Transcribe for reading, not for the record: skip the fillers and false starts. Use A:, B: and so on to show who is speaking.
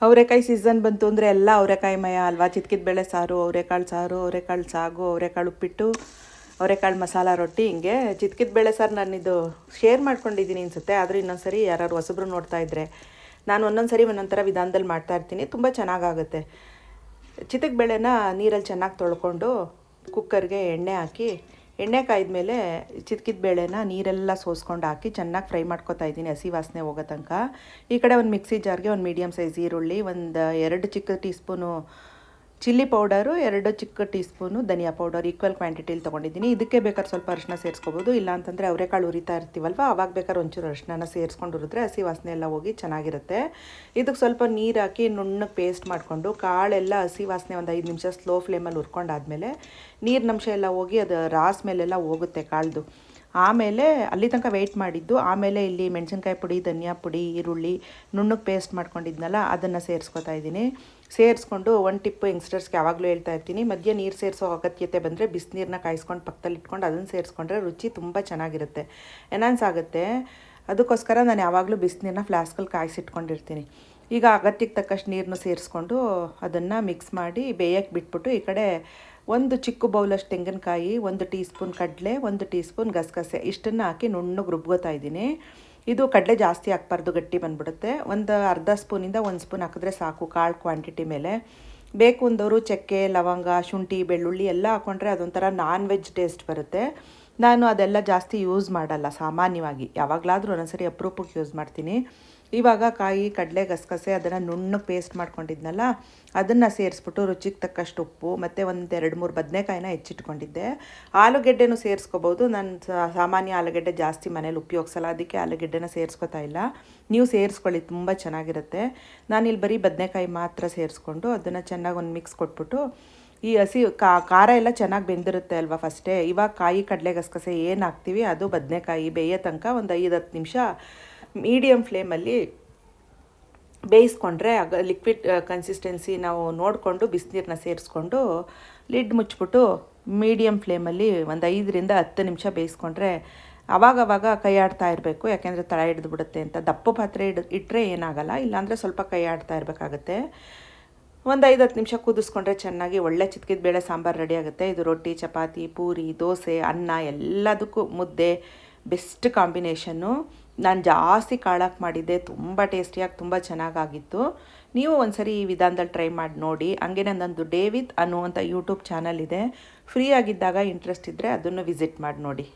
A: ಅವರೆಕಾಯಿ ಸೀಸನ್ ಬಂತು ಅಂದರೆ ಎಲ್ಲ ಅವರೆಕಾಯಿ ಮಯ ಅಲ್ವಾ. ಚಿತ್ಕಿದ ಬೇಳೆ ಸಾರು, ಅವರೆಕಾಳು ಸಾಗು, ಅವರೆಕಾಳು ಉಪ್ಪಿಟ್ಟು, ಅವರೆಕಾಳು ಮಸಾಲ ರೊಟ್ಟಿ. ಹಿಂಗೆ ಚಿತ್ಕಿದ ಬೇಳೆ ಸಾರು ನಾನಿದು ಶೇರ್ ಮಾಡ್ಕೊಂಡಿದ್ದೀನಿ ಅನಿಸುತ್ತೆ. ಆದರೂ ಇನ್ನೊಂದು ಸರಿ ಯಾರು ಹೊಸಬ್ರು ನೋಡ್ತಾ ಇದ್ದರೆ ನಾನು ಒಂದೊಂದು ಸರಿ ಒಂದೊಂದು ಥರ ವಿಧಾನದಲ್ಲಿ ಮಾಡ್ತಾಯಿರ್ತೀನಿ. ತುಂಬ ಚೆನ್ನಾಗಾಗುತ್ತೆ. ಚಿತ್ತಕ್ಕೆ ಬೇಳೆನ ನೀರಲ್ಲಿ ಚೆನ್ನಾಗಿ ತೊಳ್ಕೊಂಡು ಕುಕ್ಕರ್ಗೆ ಎಣ್ಣೆ ಹಾಕಿ, ಎಣ್ಣೆ ಕಾಯ್ದಮೇಲೆ ಚಿತ್ಕಿದ ಬೇಳೆನ ನೀರೆಲ್ಲ ಸೋಸ್ಕೊಂಡು ಹಾಕಿ ಚೆನ್ನಾಗಿ ಫ್ರೈ ಮಾಡ್ಕೊತಾ ಇದ್ದೀನಿ ಹಸಿ ವಾಸನೆ ಹೋಗೋ ತನಕ. ಈ ಕಡೆ ಒಂದು ಮಿಕ್ಸಿ ಜಾರ್ಗೆ ಒಂದು ಮೀಡಿಯಮ್ ಸೈಜ್ ಈರುಳ್ಳಿ, ಒಂದು 2 ಚಿಕ್ಕ ಟೀ ಸ್ಪೂನು ಚಿಲ್ಲಿ ಪೌಡರು, 2 ಚಿಕ್ಕ ಟೀ ಸ್ಪೂನು ಧನಿಯಾ ಪೌಡರ್ ಈಕ್ವಲ್ ಕ್ವಾಂಟಿಟಿಲಿ ತೊಗೊಂಡಿದ್ದೀನಿ. ಇದಕ್ಕೆ ಬೇಕಾದ್ರೆ ಸ್ವಲ್ಪ ಅರಿಶಿನ ಸೇರಿಸ್ಕೋಬೋದು. ಇಲ್ಲಾಂತಂದರೆ ಅವರೆಕಾಳು ಉರಿತಾ ಇರ್ತೀವಲ್ವ, ಆವಾಗ ಬೇಕಾದ್ರೆ ಒಂಚೂರು ಅರಿಶಿನ ಸೇರಿಸ್ಕೊಂಡು ಹುರಿದ್ರೆ ಹಸಿ ವಾಸನೆ ಎಲ್ಲ ಹೋಗಿ ಚೆನ್ನಾಗಿರುತ್ತೆ. ಇದಕ್ಕೆ ಸ್ವಲ್ಪ ನೀರು ಹಾಕಿ ನುಣ್ಣಗೆ ಪೇಸ್ಟ್ ಮಾಡಿಕೊಂಡು ಕಾಳೆಲ್ಲ ಹಸಿ ವಾಸನೆ ಒಂದು 5 ನಿಮಿಷ ಸ್ಲೋ ಫ್ಲೇಮಲ್ಲಿ ಹುರ್ಕೊಂಡಾದಮೇಲೆ ನೀರಿನಂಶ ಎಲ್ಲ ಹೋಗಿ ಅದು ರಾಸ್ ಮೇಲೆಲ್ಲ ಹೋಗುತ್ತೆ ಕಾಳ್ದು. ಆಮೇಲೆ ಅಲ್ಲಿ ತನಕ ವೆಯ್ಟ್ ಮಾಡಿದ್ದು. ಆಮೇಲೆ ಇಲ್ಲಿ ಮೆಣಸಿನ್ಕಾಯಿ ಪುಡಿ, ಧನಿಯಾ ಪುಡಿ, ಈರುಳ್ಳಿ ನುಣ್ಣಗೆ ಪೇಸ್ಟ್ ಮಾಡ್ಕೊಂಡಿದ್ನಲ್ಲ ಅದನ್ನು ಸೇರಿಸ್ಕೊತಾ ಇದ್ದೀನಿ. ಸೇರಿಸ್ಕೊಂಡು ಒಂದು ಟಿಪ್ಪು ಯಂಗ್ಸ್ಟರ್ಸ್ಗೆ ಯಾವಾಗಲೂ ಹೇಳ್ತಾ ಇರ್ತೀನಿ, ಮಧ್ಯೆ ನೀರು ಸೇರಿಸೋ ಅಗತ್ಯತೆ ಬಂದರೆ ಬಿಸಿನೀರನ್ನ ಕಾಯಿಸ್ಕೊಂಡು ಪಕ್ಕದಲ್ಲಿ ಇಟ್ಕೊಂಡು ಅದನ್ನು ಸೇರಿಸ್ಕೊಂಡ್ರೆ ರುಚಿ ತುಂಬ ಚೆನ್ನಾಗಿರುತ್ತೆ, ಎನ್ಹಾನ್ಸ್ ಆಗುತ್ತೆ. ಅದಕ್ಕೋಸ್ಕರ ನಾನು ಯಾವಾಗಲೂ ಬಿಸಿನೀರನ್ನ ಫ್ಲಾಸ್ಕಲ್ಲಿ ಕಾಯಿಸಿಟ್ಕೊಂಡಿರ್ತೀನಿ. ಈಗ ಅಗತ್ಯಕ್ಕೆ ತಕ್ಕಷ್ಟು ನೀರನ್ನು ಸೇರಿಸ್ಕೊಂಡು ಅದನ್ನು ಮಿಕ್ಸ್ ಮಾಡಿ ಬೇಯಕ್ಕೆ ಬಿಟ್ಬಿಟ್ಟು ಈ ಕಡೆ ಒಂದು ಚಿಕ್ಕ ಬೌಲಷ್ಟು ತೆಂಗಿನಕಾಯಿ, 1 ಟೀ ಸ್ಪೂನ್ ಕಡಲೆ, 1 ಟೀ ಸ್ಪೂನ್ ಗಸಗಸೆ ಇಷ್ಟನ್ನು ಹಾಕಿ ನುಣ್ಣಗೆ ರುಬ್ಕೋತಾ ಇದ್ದೀನಿ. ಇದು ಕಡಲೆ ಜಾಸ್ತಿ ಹಾಕ್ಬಾರ್ದು, ಗಟ್ಟಿ ಬಂದ್ಬಿಡುತ್ತೆ. ಒಂದು ಅರ್ಧ ಸ್ಪೂನಿಂದ 1 ಸ್ಪೂನ್ ಹಾಕಿದ್ರೆ ಸಾಕು ಕಾಳು ಕ್ವಾಂಟಿಟಿ ಮೇಲೆ. ಬೇಕು ಅಂದವರು ಚಕ್ಕೆ, ಲವಂಗ, ಶುಂಠಿ, ಬೆಳ್ಳುಳ್ಳಿ ಎಲ್ಲ ಹಾಕ್ಕೊಂಡ್ರೆ ಅದೊಂಥರ ನಾನ್ ವೆಜ್ ಟೇಸ್ಟ್ ಬರುತ್ತೆ. ನಾನು ಅದೆಲ್ಲ ಜಾಸ್ತಿ ಯೂಸ್ ಮಾಡಲ್ಲ, ಸಾಮಾನ್ಯವಾಗಿ ಯಾವಾಗಲಾದರೂ ಒಂದೊಂದ್ಸರಿ ಅಪರೂಪಕ್ಕೆ ಯೂಸ್ ಮಾಡ್ತೀನಿ. ಇವಾಗ ಕಾಯಿ, ಕಡಲೆ, ಗಸಗಸೆ ಅದನ್ನು ನುಣ್ಣಗೆ ಪೇಸ್ಟ್ ಮಾಡ್ಕೊಂಡಿದ್ನಲ್ಲ ಅದನ್ನು ಸೇರಿಸ್ಬಿಟ್ಟು ರುಚಿಗೆ ತಕ್ಕಷ್ಟು ಉಪ್ಪು ಮತ್ತು ಒಂದು 2-3 ಬದನೆಕಾಯಿನ ಹೆಚ್ಚಿಟ್ಕೊಂಡಿದ್ದೆ. ಆಲೂಗೆಡ್ಡೆನೂ ಸೇರಿಸ್ಕೋಬೋದು. ನಾನು ಸಾಮಾನ್ಯ ಆಲೂಗೆಡ್ಡೆ ಜಾಸ್ತಿ ಮನೇಲಿ ಉಪಯೋಗಿಸಲ್ಲ, ಅದಕ್ಕೆ ಆಲೂಗೆಡ್ಡೆನ ಸೇರಿಸ್ಕೊತಾ ಇಲ್ಲ. ನೀವು ಸೇರಿಸ್ಕೊಳ್ಳಿ, ತುಂಬ ಚೆನ್ನಾಗಿರುತ್ತೆ. ನಾನಿಲ್ಲಿ ಬರೀ ಬದನೆಕಾಯಿ ಮಾತ್ರ ಸೇರಿಸ್ಕೊಂಡು ಅದನ್ನು ಚೆನ್ನಾಗಿ ಒಂದು ಮಿಕ್ಸ್ ಕೊಟ್ಬಿಟ್ಟು ಈ ಹಸಿ ಖಾರ ಎಲ್ಲ ಚೆನ್ನಾಗಿ ಬೆಂದಿರುತ್ತೆ ಅಲ್ವಾ ಫಸ್ಟೇ. ಇವಾಗ ಕಾಯಿ, ಕಡಲೆ, ಗಸಗಸೆ ಏನು ಹಾಕ್ತೀವಿ ಅದು ಬದನೆಕಾಯಿ ಬೇಯೋ ತನಕ ಒಂದು 5-10 ನಿಮಿಷ ಮೀಡಿಯಮ್ ಫ್ಲೇಮಲ್ಲಿ ಬೇಯಿಸ್ಕೊಂಡ್ರೆ ಲಿಕ್ವಿಡ್ ಕನ್ಸಿಸ್ಟೆನ್ಸಿ ನಾವು ನೋಡಿಕೊಂಡು ಬಿಸಿನೀರನ್ನ ಸೇರಿಸ್ಕೊಂಡು ಲಿಡ್ ಮುಚ್ಚಿಬಿಟ್ಟು ಮೀಡಿಯಮ್ ಫ್ಲೇಮಲ್ಲಿ ಒಂದು 5-10 ನಿಮಿಷ ಬೇಯಿಸ್ಕೊಂಡ್ರೆ ಆವಾಗವಾಗ ಕೈ ಆಡ್ತಾ ಇರಬೇಕು, ಯಾಕೆಂದರೆ ತಳ ಹಿಡಿದು ಬಿಡುತ್ತೆ ಅಂತ. ದಪ್ಪ ಪಾತ್ರೆ ಇಟ್ಟರೆ ಏನಾಗಲ್ಲ, ಇಲ್ಲಾಂದರೆ ಸ್ವಲ್ಪ ಕೈ ಆಡ್ತಾ ಇರಬೇಕಾಗತ್ತೆ. ಒಂದು 5-10 ನಿಮಿಷ ಕುದಿಸ್ಕೊಂಡ್ರೆ ಚೆನ್ನಾಗಿ ಒಳ್ಳೆ ಚಿತ್ಕಿದ ಬೇಳೆ ಸಾಂಬಾರು ರೆಡಿ ಆಗುತ್ತೆ. ಇದು ರೊಟ್ಟಿ, ಚಪಾತಿ, ಪೂರಿ, ದೋಸೆ, ಅನ್ನ ಎಲ್ಲದಕ್ಕೂ ಮುದ್ದೆ ಬೆಸ್ಟ್ ಕಾಂಬಿನೇಷನ್ನು. ನಾನು ಜಾಸ್ತಿ ಕಾಳಾಕಿ ಮಾಡಿದ್ದೆ, ತುಂಬ ಟೇಸ್ಟಿಯಾಗಿ ತುಂಬ ಚೆನ್ನಾಗಾಗಿತ್ತು. ನೀವು ಒಂದ್ಸರಿ ಈ ವಿಧಾನದಲ್ಲಿ ಟ್ರೈ ಮಾಡಿ ನೋಡಿ. ಹಂಗೆ ನನ್ನೊಂದು ಡೇ ವಿತ್ ಅನ್ನುವಂಥ ಯೂಟ್ಯೂಬ್ ಚಾನಲ್ ಇದೆ, ಫ್ರೀ ಆಗಿದ್ದಾಗ ಇಂಟ್ರೆಸ್ಟ್ ಇದ್ದರೆ ಅದನ್ನು ವಿಸಿಟ್ ಮಾಡಿ ನೋಡಿ.